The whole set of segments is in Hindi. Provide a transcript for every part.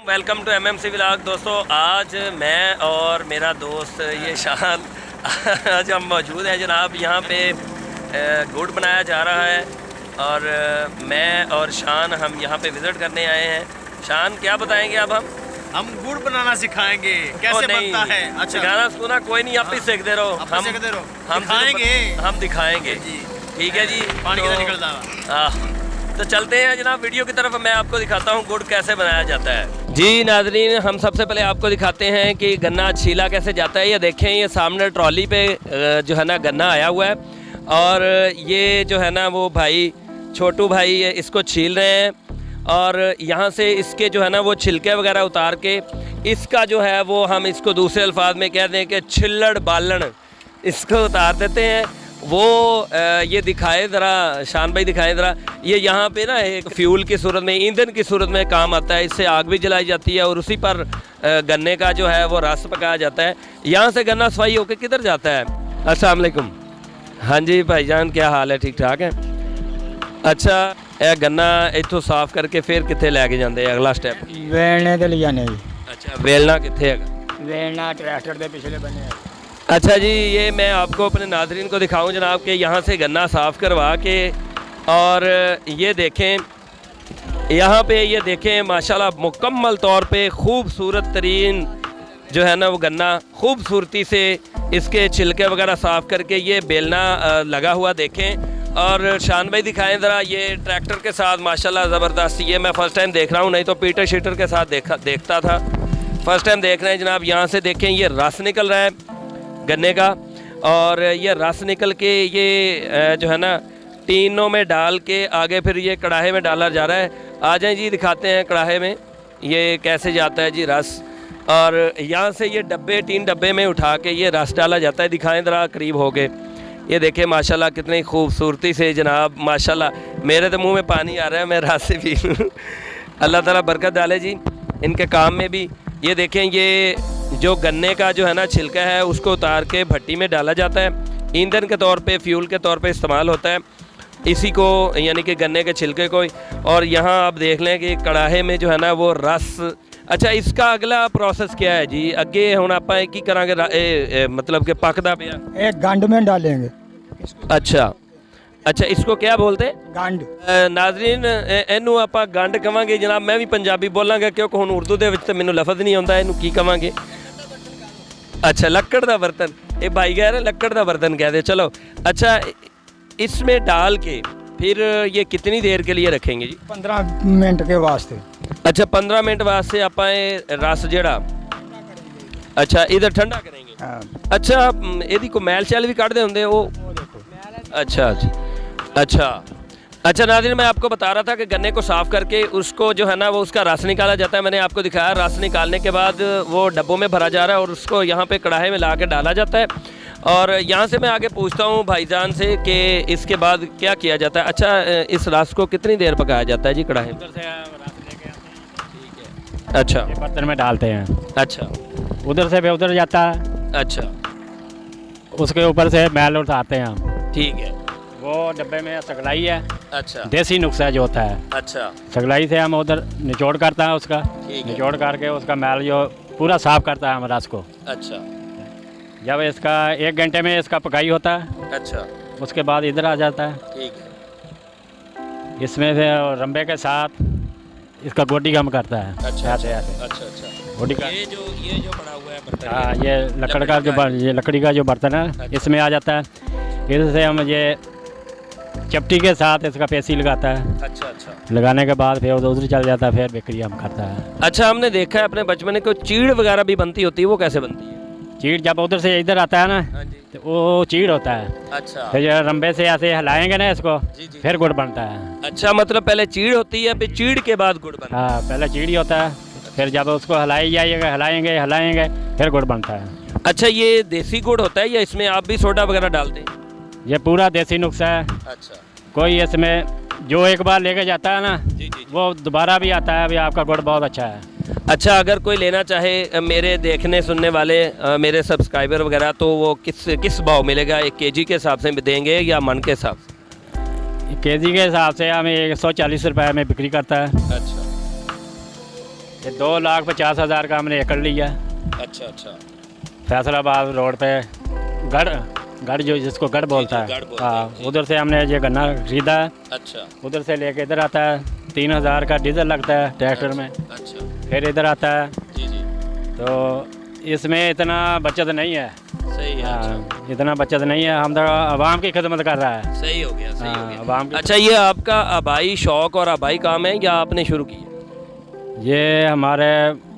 Welcome to MMC vlog. दोस्तों आज मैं और मेरा दोस्त ये शान आज हम मौजूद हैं जनाब। यहाँ पे गुड़ बनाया जा रहा है और मैं और शान हम यहाँ पे विज़िट करने आए हैं। शान क्या बताएंगे अब हम गुड़ बनाना सिखाएंगे, कैसे बनता है। अच्छा सिखाना सुना कोई नहीं, आप ही सीखते रहो, हम दिखाएंगे। ठीक है जी, पानी कितना निकलता है। हाँ तो चलते हैं जनाब वीडियो की तरफ। मैं आपको दिखाता हूँ गुड़ कैसे बनाया जाता है। जी नाजरीन, हम सबसे पहले आपको दिखाते हैं कि गन्ना छीला कैसे जाता है। ये देखें, ये सामने ट्रॉली पे जो है ना गन्ना आया हुआ है और ये जो है ना वो भाई छोटू भाई इसको छील रहे हैं और यहाँ से इसके जो है ना वो छिलके वगैरह उतार के इसका जो है वो हम इसको दूसरे अल्फाज में कह दें कि छिल्लड़ बालन इसको उतार देते हैं। वो ये दिखाए ज़रा, शान भाई दिखाए ज़रा। ये यहाँ पे ना एक फ्यूल की सूरत में, ईंधन की सूरत में काम आता है। इससे आग भी जलाई जाती है और उसी पर गन्ने का जो है वो रस पकाया जाता है। यहाँ से गन्ना सफाई होकर किधर जाता है। अस्सलाम वालेकुम। हाँ जी भाईजान, क्या हाल है? ठीक ठाक है। अच्छा, यह गन्ना इतों साफ करके फिर कितने लैके जाते हैं? अगला स्टैप वेलने ते ले जाने जी। अच्छा, वेलना कितने है? वेलना ट्रैक्टर के पिछले बने है। अच्छा जी, ये मैं आपको अपने नाज़रीन को दिखाऊं जनाब कि यहाँ से गन्ना साफ़ करवा के और ये देखें, यहाँ पे ये देखें माशाल्लाह मुकम्मल तौर पे खूबसूरत तरीन जो है ना वो गन्ना खूबसूरती से इसके छिलके वगैरह साफ़ करके ये बेलना लगा हुआ देखें। और शान भाई दिखाएं ज़रा, ये ट्रैक्टर के साथ माशाल्लाह ज़बरदस्त। ये मैं फ़र्स्ट टाइम देख रहा हूँ, नहीं तो पीटर शीटर के साथ देखता था। फ़र्स्ट टाइम देख रहे हैं जनाब। यहाँ से देखें, ये रस निकल रहा है गन्ने का और ये रस निकल के ये जो है ना टीनों में डाल के आगे फिर ये कढ़ाई में डाला जा रहा है। आ जाएं जी, दिखाते हैं कढ़ाई में ये कैसे जाता है जी रस। और यहाँ से ये डब्बे, 3 डब्बे में उठा के ये रस डाला जाता है। दिखाएं ज़रा करीब हो गए। ये देखें माशाल्लाह कितनी खूबसूरती से जनाब, माशाल्लाह मेरे तो मुंह में पानी आ रहा है, मैं रस से पी अल्लाह ताला बरकत डाले जी इनके काम में भी। ये देखें, ये जो गन्ने का जो है ना छिलका है उसको उतार के भट्टी में डाला जाता है। ईंधन के तौर पे, फ्यूल के तौर पे इस्तेमाल होता है इसी को, यानी कि गन्ने के छिलके को। और यहाँ आप देख लें कि कढ़ाई में जो है ना वो रस। अच्छा, इसका अगला प्रोसेस क्या है जी? अगे हुण आपां की करांगे, मतलब कि पकदा पिया एक गंड में डालेंगे। अच्छा अच्छा, इसको क्या बोलते हैं? गंड। नाजरीन, इनू आपां गंड कवांगे जनाब। मैं भी पंजाबी बोलांगा क्योंकि हुण उर्दू दे विच ते मैनूं लफज नहीं आउंदा, इनू की कवांगे। अच्छा, लक्कड़ दा बर्तन। ये भाई कह रहे लक्कड़ दा बर्तन कह दे। चलो अच्छा, इसमें डाल के फिर ये कितनी देर के लिए रखेंगे जी? 15 मिनट के वास्ते। अच्छा, 15 मिनट वास्ते आपां रस जेड़ा अच्छा इधर ठंडा करेंगे। हाँ। अच्छा, ਇਹਦੀ को मैल शैल भी ਕੱਢਦੇ ਹੁੰਦੇ वो? अच्छा अच्छा अच्छा नाज़रीन, मैं आपको बता रहा था कि गन्ने को साफ़ करके उसको जो है ना वो उसका रस निकाला जाता है। मैंने आपको दिखाया, रस निकालने के बाद वो डब्बों में भरा जा रहा है और उसको यहाँ पे कढ़ाई में ला के डाला जाता है। और यहाँ से मैं आगे पूछता हूँ भाईजान से कि इसके बाद क्या किया जाता है। अच्छा, इस रस को कितनी देर पकाया जाता है जी कढ़ाई में? अच्छा, बर्तन में डालते हैं। अच्छा, उधर से भी उधर जाता है। अच्छा, उसके ऊपर से मैल उठाते हैं हम। ठीक है। वो डब्बे में सगलाई है। अच्छा, देसी नुस्खा जो होता है। अच्छा, सगलाई से हम उधर निचोड़ करता है उसका, ठीक है। निचोड़ करके उसका मैल जो पूरा साफ करता है हम रस को। अच्छा, जब इसका 1 घंटे में इसका पकाई होता है, अच्छा, उसके बाद इधर आ जाता है। ठीक है। इसमें से रंबे के साथ इसका गोटी गम करता है। अच्छा, ऐसे ऐसे अच्छा, अच्छा। गोटी का। ये जो पड़ा हुआ है बर्तन, हाँ, ये लकड़ का जो ये लकड़ी का जो बर्तन है इसमें आ जाता है। इधर से हम ये चपटी के साथ इसका पेसी लगाता है। अच्छा, अच्छा, लगाने के बाद फिर उधर चल जाता है, फिर बिक्री हम करता है। अच्छा, हमने देखा है अपने बचपन में कोई चीड़ वगैरह भी बनती होती है, वो कैसे बनती है? चीड़ जब उधर से इधर आता है ना, हाँ जी। तो वो चीड़ होता है। अच्छा, फिर जो रंबे से ऐसे हिलाएंगे ना इसको, जी, जी। फिर गुड़ बनता है। अच्छा, मतलब पहले चीड़ होती है, फिर चीड़ के बाद गुड़ बनता है। हाँ, पहले चीड़ ही होता है, फिर जब उसको हिलाई जाइएगा, हिलाएंगे फिर गुड़ बनता है। अच्छा, ये देसी गुड़ होता है या इसमें आप भी सोडा वगैरह डालते हैं? ये पूरा देसी नुस्खा है। अच्छा, कोई इसमें जो एक बार लेके जाता है ना, जी, जी, जी। वो दोबारा भी आता है। अभी आपका गुड़ बहुत अच्छा है। अच्छा, अगर कोई लेना चाहे मेरे देखने सुनने वाले मेरे सब्सक्राइबर वगैरह, तो वो किस भाव मिलेगा? 1 केजी के हिसाब से देंगे या मन के हिसाब से? केजी के हिसाब से हमें 140 रुपये में बिक्री करता है। अच्छा, ये 2,50,000 का हमने एकड़ लिया। अच्छा अच्छा। फैसलाबाद रोड पे गढ़ जो जिसको गढ़ बोलता गढ़ है, बोलते हाँ, हैं, जी। उधर से हमने ये गन्ना खरीदा है। अच्छा उधर से लेके इधर आता है, 3,000 का डीजल लगता है ट्रैक्टर में, अच्छा। फिर इधर आता है। जी जी, तो इसमें इतना बचत नहीं है। सही है। अच्छा, हाँ, इतना बचत नहीं है। हम तो आवाम की खिदमत कर रहा है। सही हो गया, सही हो हाँ, गया। आवाम की। अच्छा, ये आपका आबाई शौक और आबाई काम है या आपने शुरू किया? ये हमारे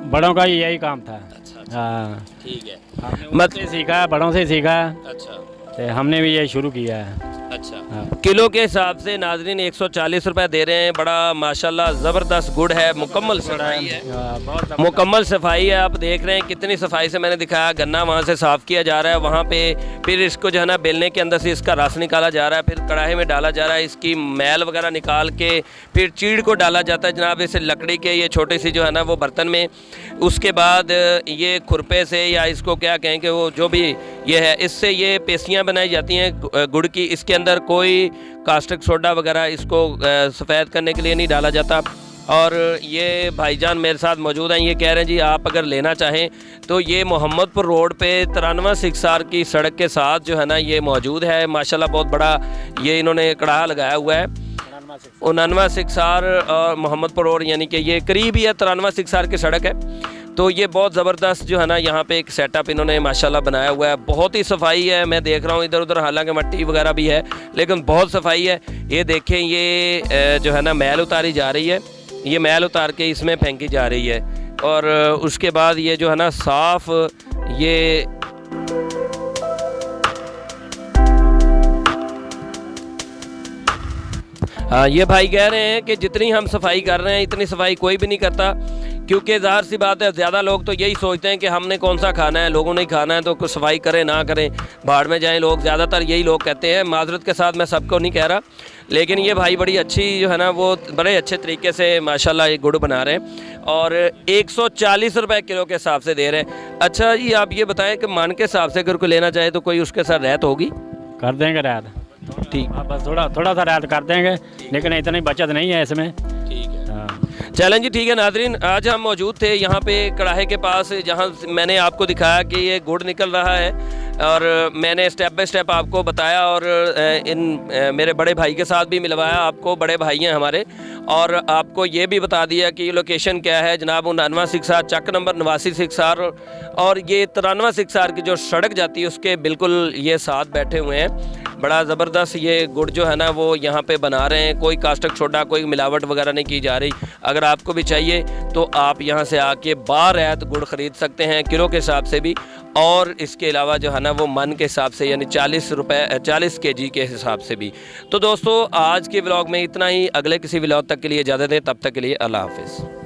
बड़ों का ही यही काम था। अच्छा अच्छा, हाँ, ठीक है। हमने मत- उनसे सीखा है, बड़ों से सीखा है, अच्छा तो हमने भी ये शुरू किया है। अच्छा। हाँ। किलो के हिसाब से नाजरीन 140 रुपए दे रहे हैं। बड़ा माशाल्लाह ज़बरदस्त गुड़ है, मुकम्मल सफाई है, बहुत ज़बरदस्त। मुकम्मल सफाई है। आप देख रहे हैं कितनी सफाई से मैंने दिखाया। गन्ना वहाँ से साफ़ किया जा रहा है, वहाँ पे फिर इसको जो है ना बेलने के अंदर से इसका रस निकाला जा रहा है, फिर कढ़ाई में डाला जा रहा है, इसकी मैल वगैरह निकाल के फिर चीड़ को डाला जाता है जनाब, इसे लकड़ी के ये छोटी सी जो है ना वो बर्तन में। उसके बाद ये खुरपे से या इसको क्या कहें कि वो जो भी ये है, इससे ये पेस्टियाँ बनाई जाती हैं गुड़ की। इसके अंदर कोई कास्टिक सोडा वगैरह इसको सफ़ेद करने के लिए नहीं डाला जाता। और ये भाईजान मेरे साथ मौजूद हैं, ये कह रहे हैं जी आप अगर लेना चाहें तो ये मोहम्मदपुर रोड पे 93 सिक्सार की सड़क के साथ जो है ना ये मौजूद है। माशाल्लाह बहुत बड़ा ये इन्होंने कड़ाहा लगाया हुआ है। 99 सिक्सार और मोहम्मदपुर रोड, यानी कि ये करीब ही है, 93 सिक्सार की सड़क है। तो ये बहुत ज़बरदस्त जो है ना यहाँ पे एक सेटअप इन्होंने माशाल्लाह बनाया हुआ है। बहुत ही सफाई है, मैं देख रहा हूँ इधर उधर, हालांकि मट्टी वगैरह भी है लेकिन बहुत सफाई है। ये देखें, ये जो है ना मैल उतारी जा रही है, ये मैल उतार के इसमें फेंकी जा रही है। और उसके बाद ये जो है ना साफ़ ये हाँ, ये भाई कह रहे हैं कि जितनी हम सफाई कर रहे हैं इतनी सफाई कोई भी नहीं करता, क्योंकि ज़ाहिर सी बात है ज़्यादा लोग तो यही सोचते हैं कि हमने कौन सा खाना है, लोगों ने खाना है तो कुछ सफाई करें ना करें, भाड़ में जाएं लोग, ज़्यादातर यही लोग कहते हैं। माजरत के साथ मैं सबको नहीं कह रहा, लेकिन ये भाई बड़ी अच्छी जो है ना वो बड़े अच्छे तरीके से माशाल्लाह ये गुड़ बना रहे हैं और 140 रुपए किलो के हिसाब से दे रहे हैं। अच्छा जी, आप ये बताएं कि मन के हिसाब से अगर कोई लेना चाहे तो कोई उसके साथ रहत होगी? कर देंगे रात, ठीक, हाँ, बस थोड़ा सा रात कर देंगे, लेकिन इतनी बचत नहीं है इसमें। ठीक है। हाँ। चलें जी, ठीक है नाजरीन, आज हम मौजूद थे यहाँ पे कड़ाहे के पास, जहाँ मैंने आपको दिखाया कि ये गुड़ निकल रहा है और मैंने स्टेप बाय स्टेप आपको बताया और मेरे बड़े भाई के साथ भी मिलवाया आपको, बड़े भाई हैं हमारे, और आपको ये भी बता दिया कि ये लोकेशन क्या है जनाब। 99 सिक्सार, चक नंबर 89 सिक्सार, और ये 93 सिक्सार की जो सड़क जाती है उसके बिल्कुल ये साथ बैठे हुए हैं। बड़ा ज़बरदस्त ये गुड़ जो है ना वो यहाँ पे बना रहे हैं, कोई कास्टिक सोडा, कोई मिलावट वगैरह नहीं की जा रही। अगर आपको भी चाहिए तो आप यहाँ से आके बारैत गुड़ ख़रीद सकते हैं, किलो के हिसाब से भी, और इसके अलावा जो है ना वो मन के हिसाब से, यानी 40 kg के हिसाब से भी। तो दोस्तों, आज के व्लॉग में इतना ही। अगले किसी व्लॉग तक के लिए इजाज़त दें, तब तक के लिए अल्लाह हाफ़िज़।